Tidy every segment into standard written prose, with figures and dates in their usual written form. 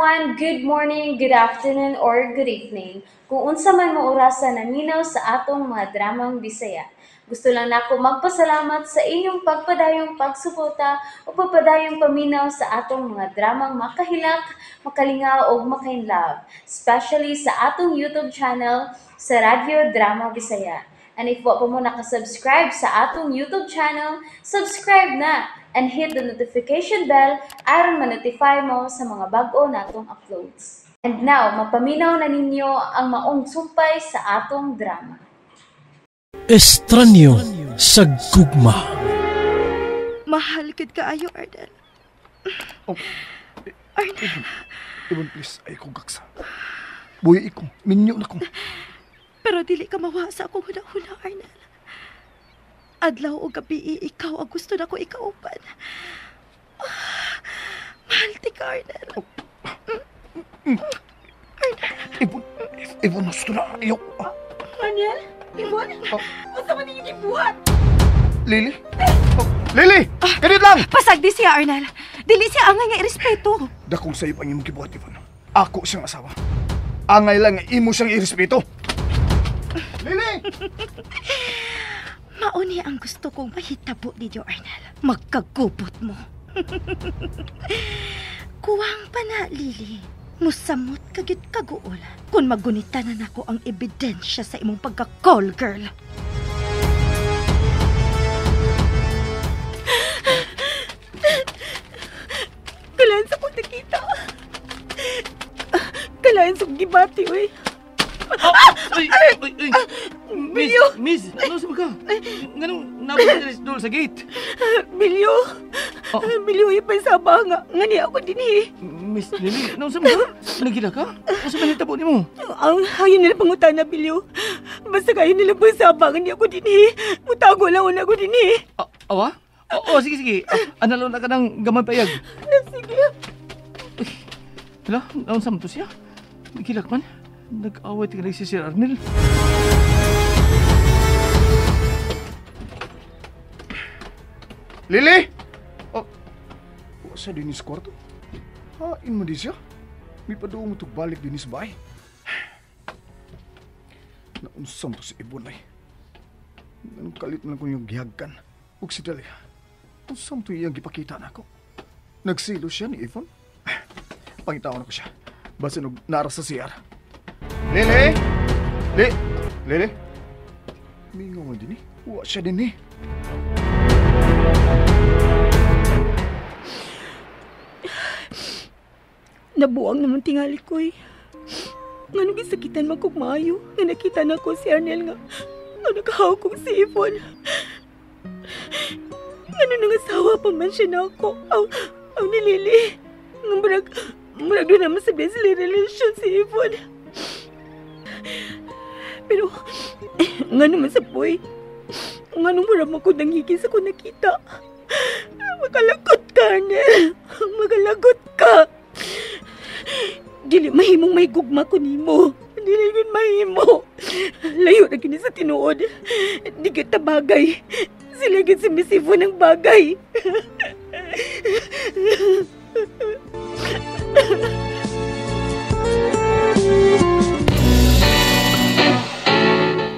everyone, good morning, good afternoon, or good evening. Kung unsa man mo orasan naminaw sa atong mga dramang Bisaya. Gusto lang nako magpasalamat sa inyong pagpadayong pagsuporta o pagpadayong paminaw sa atong mga dramang makahilak, makalingaw o makainlove, especially sa atong YouTube channel sa Radyo Drama Bisaya. And if wa pa mo nakasubscribe sa atong YouTube channel, subscribe na and hit the notification bell aron ma-notify mo sa mga bag-o natong uploads. And now, mapaminaw na ninyo ang maong sumpay sa atong drama. Estranyo sa gugma. Mahal gid kaayo, Arden. Oh, Arden. Ibon, please, ay ko gaksa. Buhay ko, minyo na ko. Pero dili ka mawa sa akong huna-huna, Arnel. Adlaw o gabi, ikaw ang gusto na ko ikaupan. Mahal ti ka, Arnel. Ibon, gusto na, ayaw. Arnel? Ibon? Masa man yung ibuhat? Lily? Lily! Ganit lang! Pasagdi siya, Arnel. Dili siya angay nga irespeto. Dakong sa'yo pang iyong gibuhat, Ibon. Ako siyang asawa. Angay lang nga imo siyang irespeto. Lily! Mauni ang gusto kong mahitabo ninyo, Arnel. Magkagubot mo. Kuwang pa na, Lily. Musamot kagit kaguol. Kung magunita na nako ang ebidensya sa imong pagka-call girl. Kailangan sa kong nakita. Kailangan sa kong gibati, uy. Miss, ano sa ka? Ganun, nabalis doon sa gate. Bilyo. Bilyo, ipay saba nga. Nga niya ako din eh. Miss Lily, ano sa mga? Nagila ka? Ano sa manitabo ni mo? Ang hayo nila pangutan na, Bilyo. Basta kayo nila pa saba nga niya ako din eh. Mutago lang ako din eh. Awa? Oo, sige. Analo na ka ng gamay payag. Sige. Hala, naon sa to siya? Nagilak man. Nag-away tingnan si Sir Arnel. Lily! Oh, sa dinis kwarto? Hain mo di siya? May padoong mo balik dinis bahay. Naunsam to si Ibon ay. Anong kalit na lang ko yung gihagkan. Huwag si Dalia. Unsam to iyang gipakita na ako. Nagsilo siya ni Ibon. Pangitawan ako siya. Basta nara sa CR. Lily! Lily? Mingaw mo din eh. Huwag siya din eh. Nabuang naman tingali ko eh. Nga nung gisakitan magkukmayo. Nga nakita na ko si Arnel nga. Nga nakahaw kong si Yvonne. Nga nung nangasawa pa man siya na ako. Aw ni Lily. Nga murag doon naman sabihin sila relasyon si Yvonne. Pero, nga naman sa boy. Nga nung murag mo ko nangigil sa ko nakita. Magalagot ka, Arnel. Magalagot ka. Dili mahimong may gugma ko nimo. Dili yun mahimo. Layo na gini sa tinuod. Di kita bagay. Sila gid si Miss Yvonne ng bagay.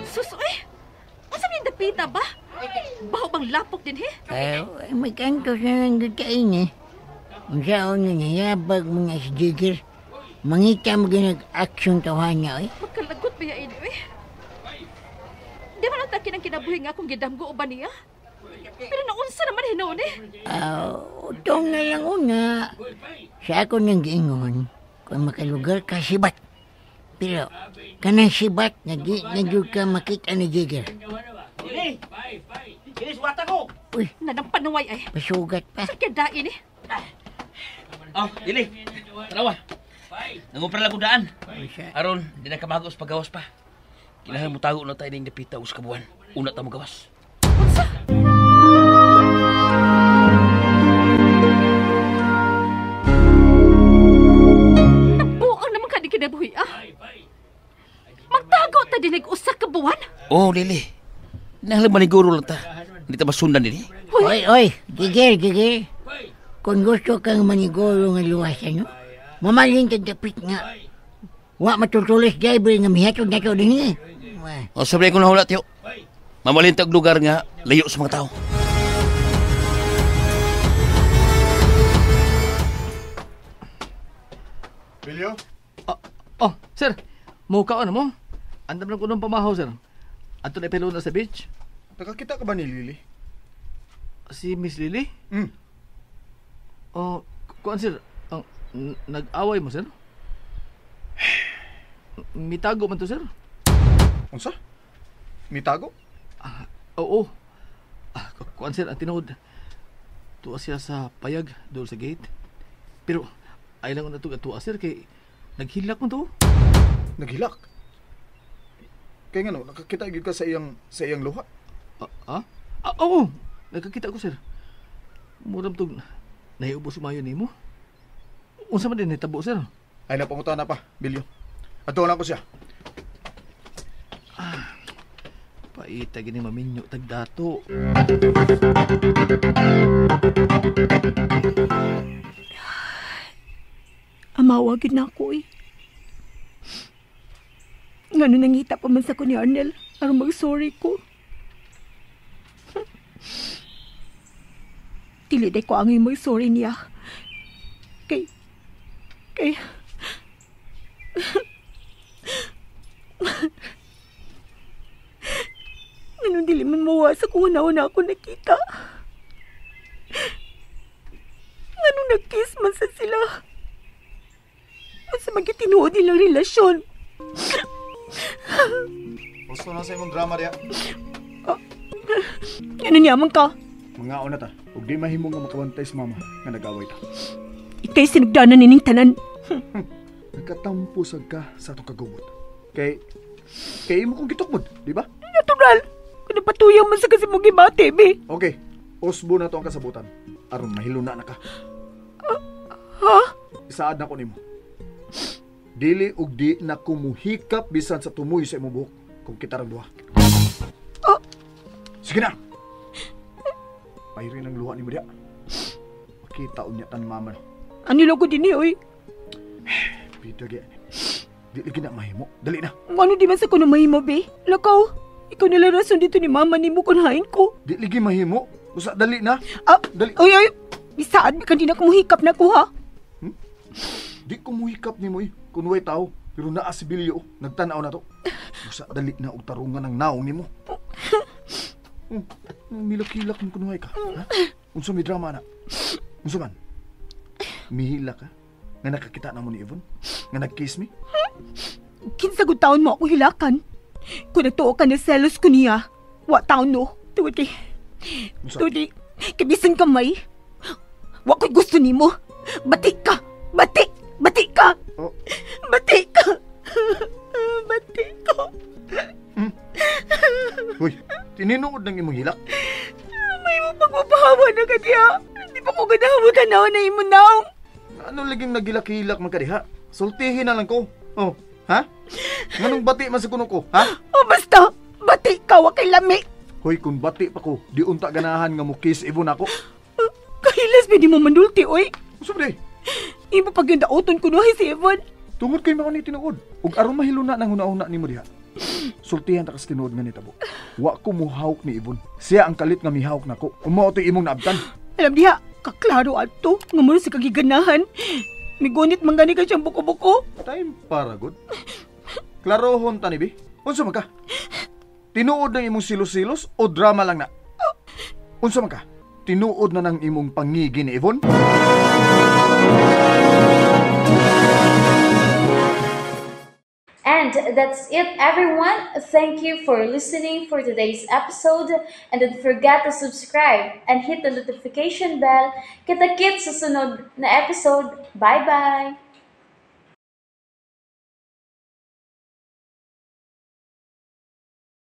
Susoy! Masa may dapita ba? Baho bang lapok din he? Magkanto siya ng gagkain eh. Kung saan na nayabag mga si Jigger, mangita mo ginag-action tawahan niya eh. Magkalagot ba yan eh? Di man ang takin ang kinabuhi nga kung gidamgo o ba niya? Pero naunsa naman hinoon eh. Utong na lang una. Sa ako nang giingon, kung makalugar ka sibat. Pero, kanang sibat, nagyug ka makita ni Jigger. Lily! Lily, suwata ko! Uy, Nanampanaway ay. pasugat pa. Sakya dain eh. Lily, tarawa. Nangumpra lang ko daan. Siya. Aron, di na kamagos paggawas pa. Kailangan mo tago na tayo ng dapita us kabuhan. Una ta mo gawas. Nabuang naman ka di kinabuhi ah. Magtago ta dinig usa ka buwan. Oh, Lily. Nahal maniguro lang ta. Hindi ta masundan din eh. Oy, Jigger. Kung gusto kang maniguro ng luwasan nyo, Mamaling kang dapit nga. Wa matutulis driver nga mihatod na to din eh. O sabi ko nahula, tiyo. Mamalintag lugar nga, layo sa mga tao. Bilyo? Oh, sir. Muka na mo. Andam lang ko nung pamahaw, sir. Ato na ipilo na sa beach. Nakakita ka ba ni Lily? Si Miss Lily? Hmm. Oh, kuan sir. Ang nag-away mo, sir? Mitago man to, sir? Unsa? Mitago? Oo. Kuan sir, ang tinuod. Tuwa siya sa payag doon sa gate. Pero, ay lang ko na ito tuwa, sir, kay naghilak mo to. Naghilak? Kaya nga no, nakakita gid ka sa iyang luha. Oo. Nagkakita ko, sir. Muram to, nahiubos umayon ni mo. Unsa man din hitabo, sir? Ay napanguta na pa, Bilyo. Ato na ko siya. Paita gini maminyo tagdato. Amawagin na ako eh. Ngano nangita pa man sa ko ni Arnel, aron mag-sorry ko. Tiliday ko ang mag-sorry niya. Kay... Ngano dili man mawasa kung una-una ako nakita. Ngano nag-kiss man sa sila. Sa magkitinuod nilang relasyon. Gusto na sa imong drama diya. Ano niyaman ka? Mga una ta, ug di mahimo nga makawantay sa mama nga nag-away ta. Ikay sinugdanan nining tanan. Nagkatampo sad ka sa atong kagubot. Kay imo kong gitukmod, di ba? Natural. Kung napatuyaw man sa kasi mong gibate, be. Okay, usbo na to ang kasabutan. Aron mahiluna na ka. Ha? Isaad na ko nimo. Dili ug di na kumuhikap bisan sa tumoy sa imong buhok kung kita rang duha. Sige na. Pairin ang luha nimo diha. Makita unya tan mama. Ano logo din ni, oy? Pito gyud. Di lagi na mahimo. Dali na. Ano di man sa kuno mahimo, be? Lakaw, ikaw nila rason dito ni mama ni mo kunhain ko. Di lagi mahimo. Usa dali na. Dali. Oy. Bisaan, ka di na kumuhikap na ko, ha? Di ko muhikap ni mo kunway tao. Pero naa si Bilyo. Nagtanaw na to. Usa dali na og tarungan ng naong ni mo. Milak-hilak mo kunway ka. Ha? Unsa may drama na? Unsa man? Mihila ka? Nga nakakita na mo ni Yvonne? Nga nag-kiss me? Kinsagod taon mo ako hilakan. Kung natuo ka na selos ko niya, wa taon no. Tuwad kay... Kabisan kamay. Wa ko'y gusto ni mo. Batik ka! Batik ka! Oh. Batik ka! Batik ko! Uy, tininuod ng imong hilak? May mo pagpapahawa na ka diya. Di pa ko ganahamutan na na imo naong. Ano laging nagilak-hilak man ka diha? Sultihin na lang ko. Oh, ha? Nganong bati man sa kuno ko, ha? O basta, batik ka, wa kay lami. Hoy, kung bati pa ko, di unta ganahan nga mo kiss Yvonne ako. Kahilas ba di mo mandulti, oy? Sabi, Iba pag yung daoton ko no, si Evan. tungod kay mao ni tinuod. Ug aron mahiluna nang una-una nimo diha. Sultihan ta kas tinuod nga nitabo. Wa ko muhawk ni Yvonne. Siya ang kalit nga mihawk nako. Umo to imong naabtan. Alam diha, kaklaro ato, nga muna sa kagiganahan. Migunit man gani ka siyang buko-buko. Time para good. Klarohon ta ni bi. Unsa man ka? Tinuod na imong silos-silos o drama lang na? Unsa man ka? Tinuod na ng imong pangigi ni Yvonne? And that's it, everyone. Thank you for listening for today's episode. And don't forget to subscribe and hit the notification bell. Kita-kits sa sunod na episode. Bye-bye!